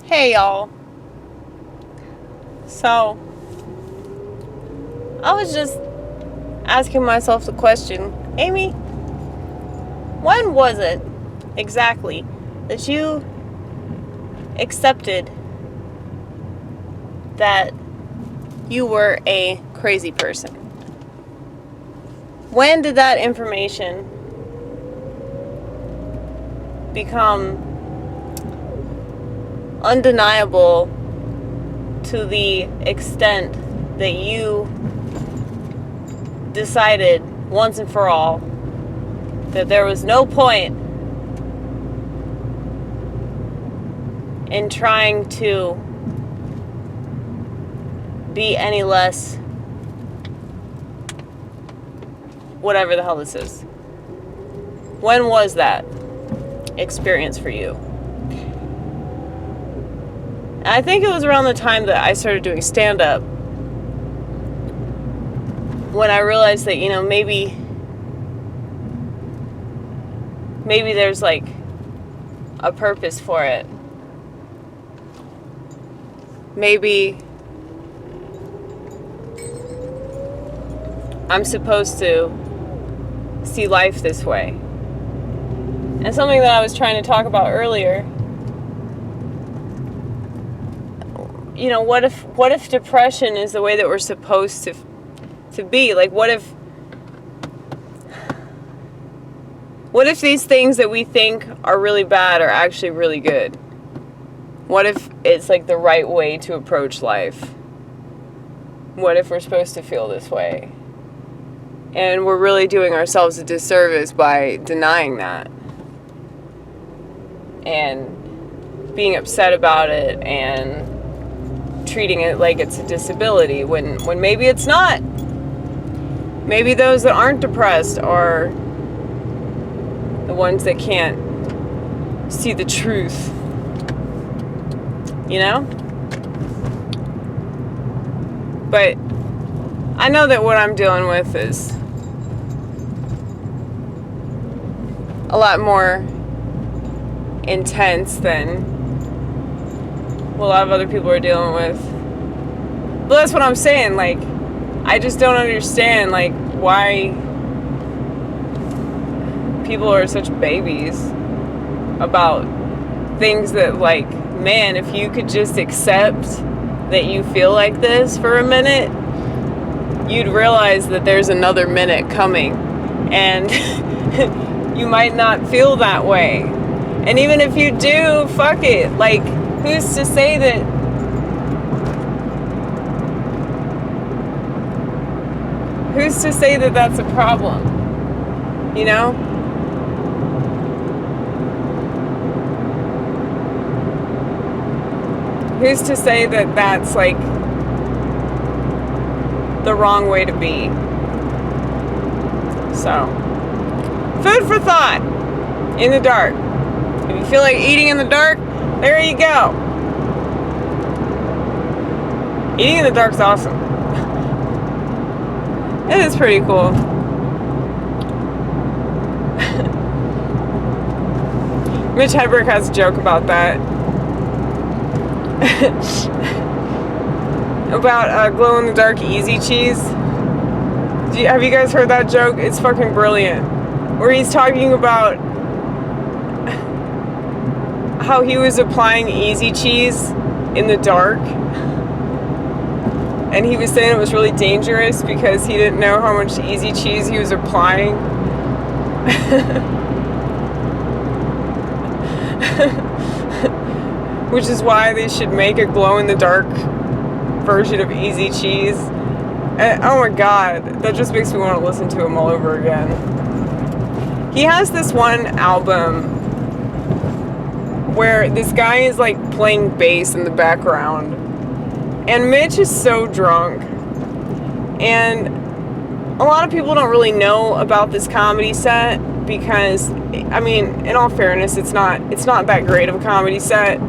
Hey y'all. So, I was just asking myself the question, Amy, when was it exactly that you accepted that you were a crazy person? When did that information become undeniable to the extent that you decided once and for all that there was no point in trying to be any less whatever the hell this is? When was that experience for you? And I think it was around the time that I started doing stand-up when I realized that, maybe there's like a purpose for it. Maybe I'm supposed to see life this way. And something that I was trying to talk about earlier, what if depression is the way that we're supposed to be? Like, what if these things that we think are really bad are actually really good? What if it's like the right way to approach life? What if we're supposed to feel this way? And we're really doing ourselves a disservice by denying that and being upset about it and treating it like it's a disability when maybe it's not. Maybe those that aren't depressed are the ones that can't see the truth. But I know that what I'm dealing with is a lot more intense than what a lot of other people are dealing with. But that's what I'm saying, like, I just don't understand, like, why people are such babies about things that, like, man, if you could just accept that you feel like this for a minute, you'd realize that there's another minute coming, and you might not feel that way. And even if you do, fuck it. Like, who's to say that that's a problem? Who's to say that that's like the wrong way to be? So, food for thought in the dark. If you feel like eating in the dark, there you go. Eating in the dark's awesome. It is pretty cool. Mitch Hedberg has a joke about that. About glow-in-the-dark easy cheese. Have you guys heard that joke? It's fucking brilliant. Where he's talking about how he was applying easy cheese in the dark. And he was saying it was really dangerous because he didn't know how much easy cheese he was applying. Which is why they should make a glow-in-the-dark version of easy cheese. And, oh my god, that just makes me want to listen to him all over again. He has this one album where this guy is like playing bass in the background, and Mitch is so drunk, and a lot of people don't really know about this comedy set because, I mean, in all fairness, it's not that great of a comedy set.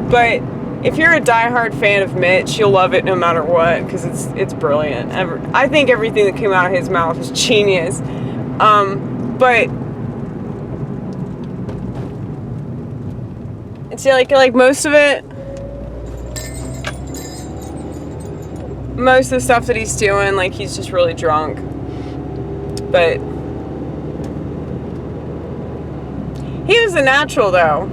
But if you're a diehard fan of Mitch, you'll love it no matter what, because it's brilliant. I think everything that came out of his mouth is genius. But it's like most of it, most of the stuff that he's doing, like, he's just really drunk. But he was a natural, though.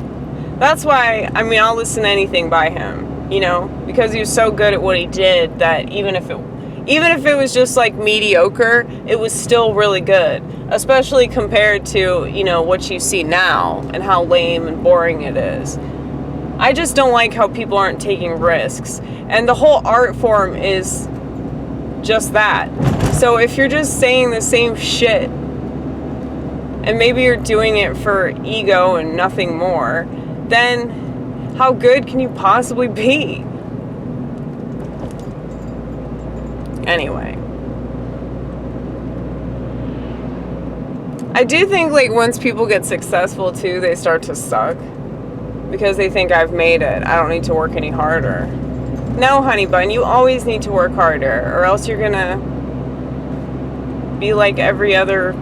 That's why, I mean, I'll listen to anything by him, you know, because he was so good at what he did that even if it was just like mediocre, it was still really good, especially compared to, you know, what you see now and how lame and boring it is. I just don't like how people aren't taking risks, and the whole art form is just that. So if you're just saying the same shit, and maybe you're doing it for ego and nothing more, then how good can you possibly be? Anyway. I do think, like, once people get successful, too, they start to suck. Because they think I've made it. I don't need to work any harder. No, honey bun, you always need to work harder, or else you're gonna be like every other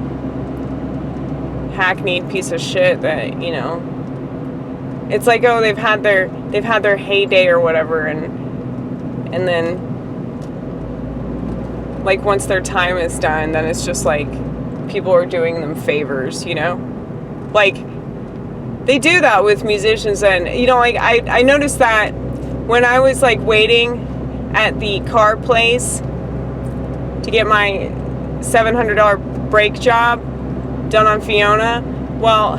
hackneyed piece of shit that, you know, it's like, oh, they've had their heyday or whatever, and then, like, once their time is done, then it's just like people are doing them favors, you know? Like, they do that with musicians, and, you know, like, I noticed that when I was, like, waiting at the car place to get my $700 brake job done on Fiona, well,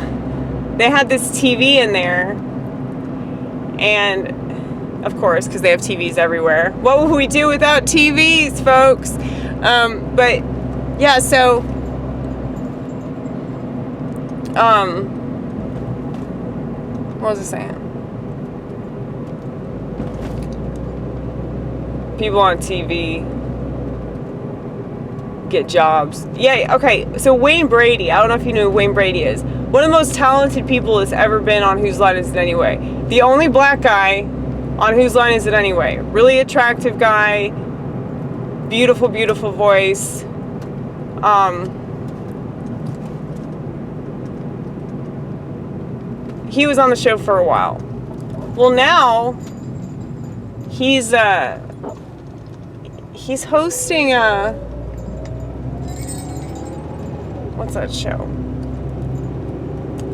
they had this TV in there, and, of course, because they have TVs everywhere. What would we do without TVs, folks? But, yeah, so, what was I saying? People on TV get jobs. Yeah, okay, so Wayne Brady, I don't know if you know who Wayne Brady is. One of the most talented people that's ever been on Whose Line Is It Anyway? The only black guy on Whose Line Is It Anyway? Really attractive guy, beautiful, beautiful voice. He was on the show for a while. Well, now he's hosting what's that show?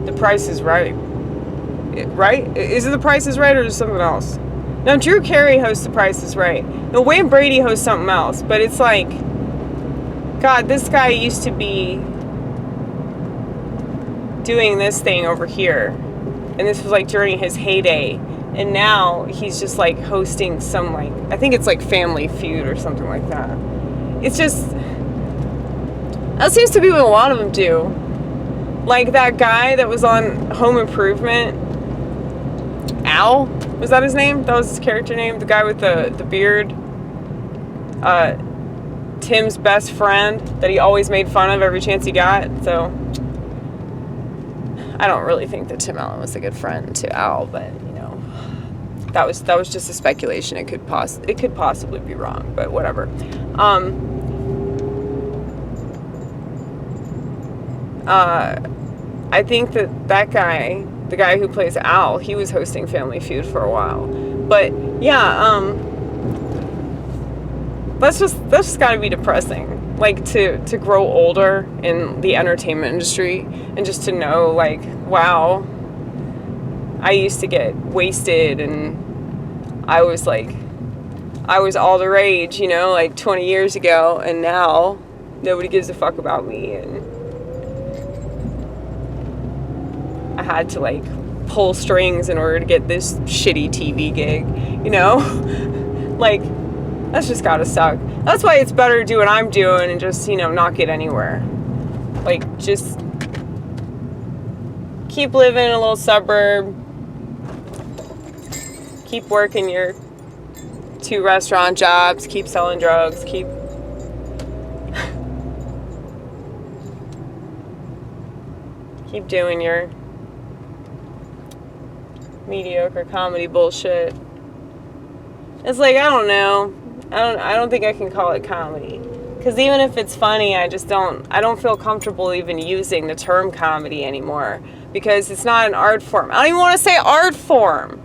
The Price is Right. Right? Is it The Price is Right, or is it something else? No, Drew Carey hosts The Price is Right. No, Wayne Brady hosts something else. But it's like, God, this guy used to be doing this thing over here. And this was like during his heyday. And now he's just like hosting some, like, I think it's like Family Feud or something like that. It's just, that seems to be what a lot of them do. Like that guy that was on Home Improvement, Al, was that his name? That was his character name? The guy with the beard. Tim's best friend that he always made fun of every chance he got. So I don't really think that Tim Allen was a good friend to Al, but, you know, that was just a speculation. It could possibly be wrong, but whatever. I think that guy, the guy who plays Al, he was hosting Family Feud for a while. But yeah, that's just gotta be depressing. Like, to grow older in the entertainment industry and just to know, like, wow, I used to get wasted and I was all the rage, you know, like 20 years ago, and now nobody gives a fuck about me, and I had to, like, pull strings in order to get this shitty TV gig, you know? Like, that's just gotta suck. That's why it's better to do what I'm doing and just, you know, not get anywhere. Like, just keep living in a little suburb. Keep working your 2 restaurant jobs. Keep selling drugs. Keep doing your mediocre comedy bullshit. It's like, I don't know. I don't think I can call it comedy. Because even if it's funny, I don't feel comfortable even using the term comedy anymore. Because it's not an art form. I don't even want to say art form.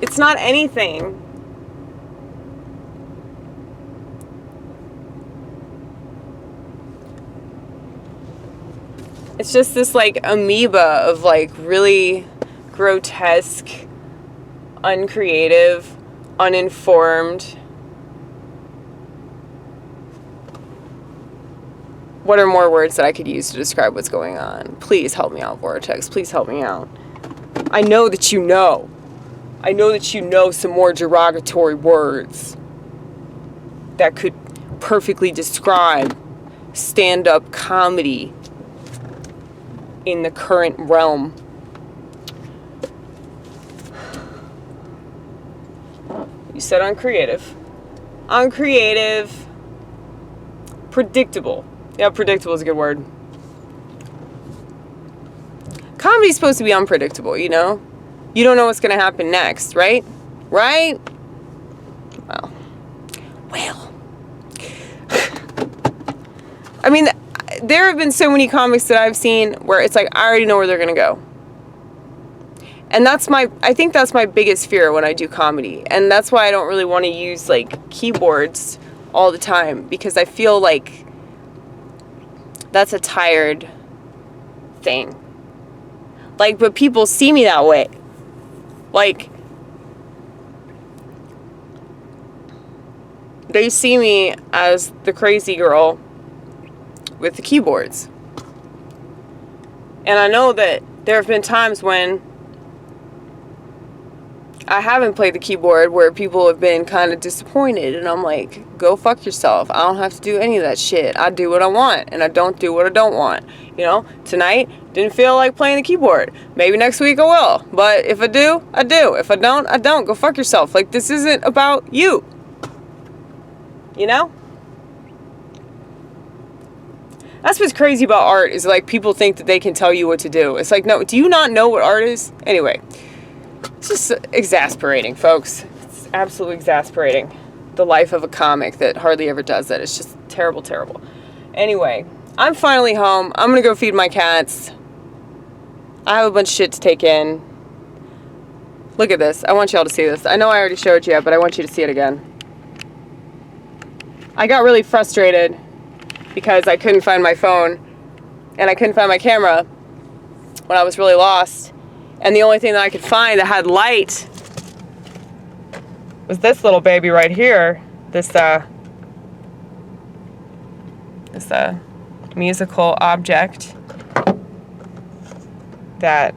It's not anything. It's just this like amoeba of like really grotesque, uncreative, uninformed. What are more words that I could use to describe what's going on? Please help me out, Vortex. Please help me out. I know that you know. I know that you know some more derogatory words that could perfectly describe stand-up comedy in the current realm. You said uncreative. Uncreative. Predictable. Yeah, predictable is a good word. Comedy's supposed to be unpredictable, you know? You don't know what's going to happen next, right? Right? Well. I mean, there have been so many comics that I've seen where it's like, I already know where they're going to go. And I think that's my biggest fear when I do comedy. And that's why I don't really want to use, like, keyboards all the time. Because I feel like that's a tired thing. Like, but people see me that way. Like, they see me as the crazy girl with the keyboards. And I know that there have been times when I haven't played the keyboard where people have been kind of disappointed, and I'm like, go fuck yourself. I don't have to do any of that shit. I do what I want, and I don't do what I don't want. You know, tonight, didn't feel like playing the keyboard. Maybe next week I will. But if I do, I do. If I don't, I don't. Go fuck yourself. Like, this isn't about you. You know? That's what's crazy about art, is like people think that they can tell you what to do. It's like, no, do you not know what art is? Anyway. It's just exasperating, folks. It's absolutely exasperating. The life of a comic that hardly ever does that. It's just terrible, terrible. Anyway, I'm finally home. I'm going to go feed my cats. I have a bunch of shit to take in. Look at this. I want y'all to see this. I know I already showed you, but I want you to see it again. I got really frustrated because I couldn't find my phone and I couldn't find my camera when I was really lost. And the only thing that I could find that had light was this little baby right here. This musical object that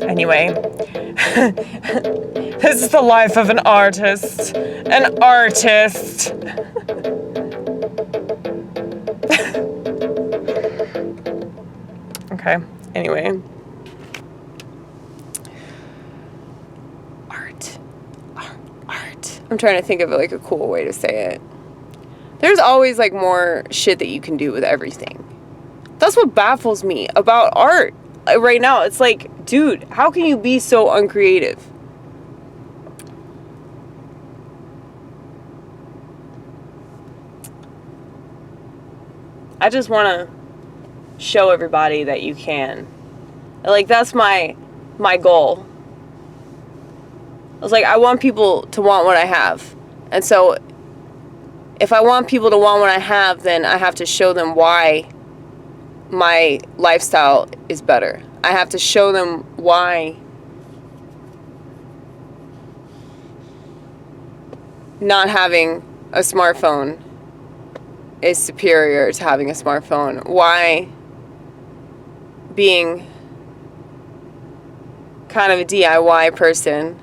anyway, this is the life of an artist. An artist. Okay, anyway. Art. I'm trying to think of like a cool way to say it. There's always like more shit that you can do with everything. That's what baffles me about art. Right now, it's like, dude, how can you be so uncreative? I just want to show everybody that you can. Like, that's my goal. I was like, I want people to want what I have. And so, if I want people to want what I have, then I have to show them why my lifestyle is better. I have to show them why not having a smartphone is superior to having a smartphone. Why being kind of a DIY person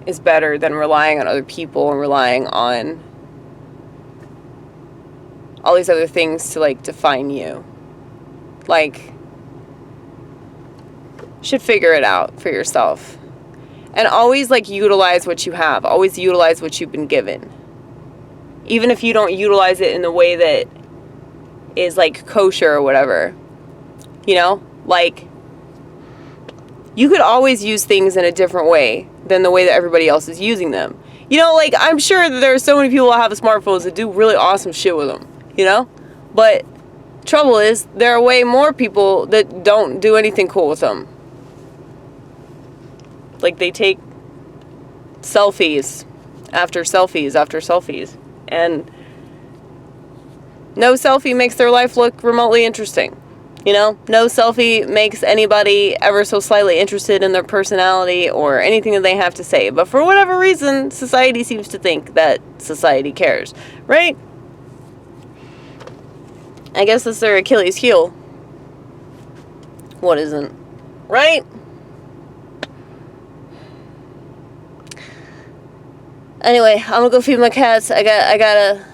is better than relying on other people and relying on all these other things to like define you. Like, should figure it out for yourself. And always, like, utilize what you have. Always utilize what you've been given. Even if you don't utilize it in the way that is, like, kosher or whatever. You know? Like, you could always use things in a different way than the way that everybody else is using them. You know, like, I'm sure that there are so many people that have smartphones that do really awesome shit with them. You know? But trouble is, there are way more people that don't do anything cool with them. Like, they take selfies after selfies after selfies. And no selfie makes their life look remotely interesting. You know, no selfie makes anybody ever so slightly interested in their personality or anything that they have to say. But for whatever reason, society seems to think that society cares, right? I guess that's their Achilles heel. What isn't? Right? Anyway, I'm gonna go feed my cats. I gotta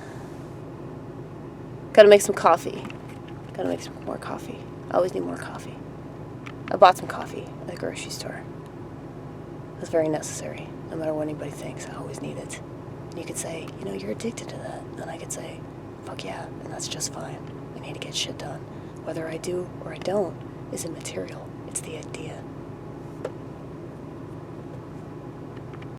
make some coffee. Gotta make some more coffee. I always need more coffee. I bought some coffee at the grocery store. It's very necessary. No matter what anybody thinks, I always need it. And you could say, you know, you're addicted to that. And I could say, fuck yeah, and that's just fine. We need to get shit done. Whether I do or I don't is immaterial. It's the